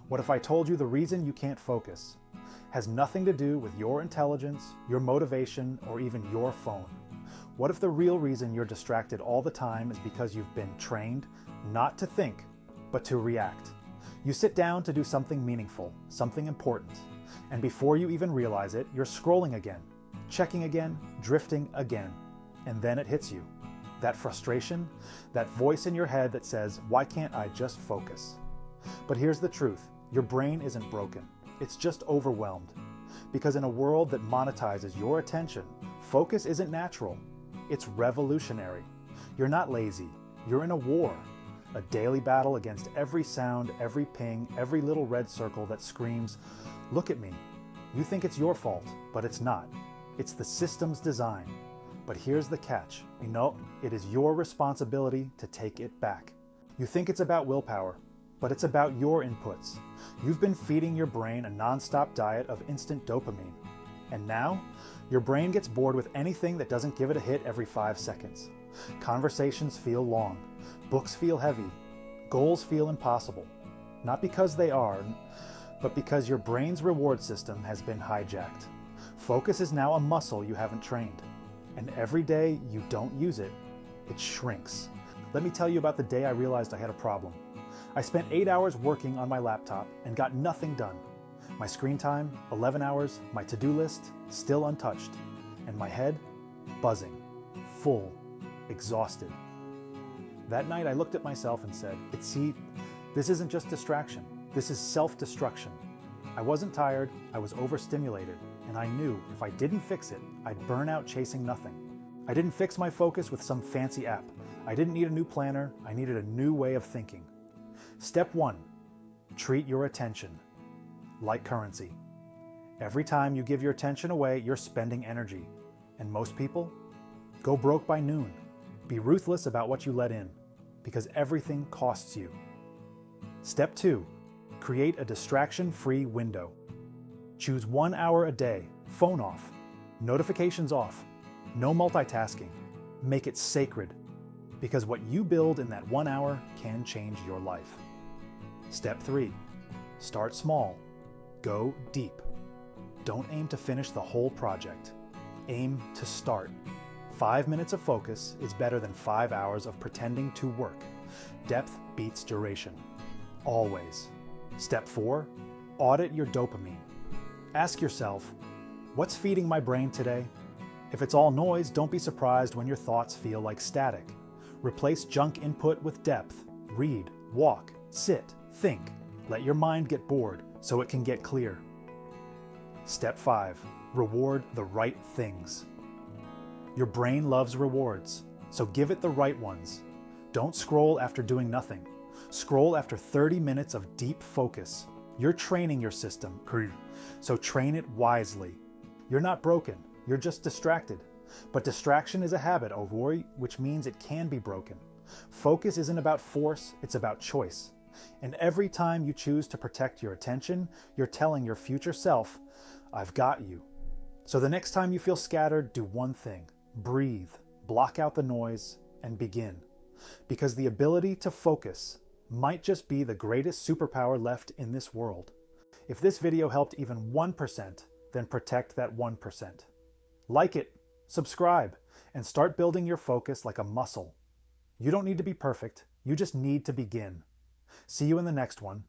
What if I told you the reason you can't focus has nothing to do with your intelligence, your motivation, or even your phone? What if the real reason you're distracted all the time is because you've been trained not to think, but to react? You sit down to do something meaningful, something important, and before you even realize it, you're scrolling again, checking again, drifting again, and then it hits you. That frustration, that voice in your head that says, why can't I just focus? But here's the truth, your brain isn't broken, it's just overwhelmed. Because in a world that monetizes your attention, focus isn't natural, it's revolutionary. You're not lazy, you're in a war. A daily battle against every sound, every ping, every little red circle that screams, look at me. You think it's your fault, but it's not. It's the system's design. But here's the catch. It is your responsibility to take it back. You think it's about willpower, but it's about your inputs. You've been feeding your brain a non-stop diet of instant dopamine. And now, your brain gets bored with anything that doesn't give it a hit every 5 seconds. Conversations feel long, books feel heavy, goals feel impossible. Not because they are, but because your brain's reward system has been hijacked. Focus is now a muscle you haven't trained. And every day you don't use it, it shrinks. Let me tell you about the day I realized I had a problem. I spent 8 hours working on my laptop and got nothing done. My screen time, 11 hours, my to-do list, still untouched. And my head, buzzing, full, exhausted. That night I looked at myself and said, this isn't just distraction, this is self-destruction. I wasn't tired, I was overstimulated, and I knew if I didn't fix it, I'd burn out chasing nothing. I didn't fix my focus with some fancy app. I didn't need a new planner, I needed a new way of thinking. Step 1, treat your attention like currency. Every time you give your attention away, you're spending energy. And most people go broke by noon. Be ruthless about what you let in, because everything costs you. Step 2, create a distraction-free window. Choose 1 hour a day, phone off, notifications off, no multitasking. Make it sacred, because what you build in that 1 hour can change your life. Step 3, start small, go deep. Don't aim to finish the whole project. Aim to start. 5 minutes of focus is better than 5 hours of pretending to work. Depth beats duration. Always. Step 4, audit your dopamine. Ask yourself, what's feeding my brain today? If it's all noise, don't be surprised when your thoughts feel like static. Replace junk input with depth. Read, walk, sit, think. Let your mind get bored so it can get clear. Step 5, reward the right things. Your brain loves rewards, so give it the right ones. Don't scroll after doing nothing. Scroll after 30 minutes of deep focus. You're training your system, so train it wisely. You're not broken, you're just distracted. But distraction is a habit, which means it can be broken. Focus isn't about force, it's about choice. And every time you choose to protect your attention, you're telling your future self, I've got you. So the next time you feel scattered, do one thing. Breathe, block out the noise, and begin. Because the ability to focus might just be the greatest superpower left in this world. If this video helped even 1%, then protect that 1%. Like it, subscribe, and start building your focus like a muscle. You don't need to be perfect, you just need to begin. See you in the next one.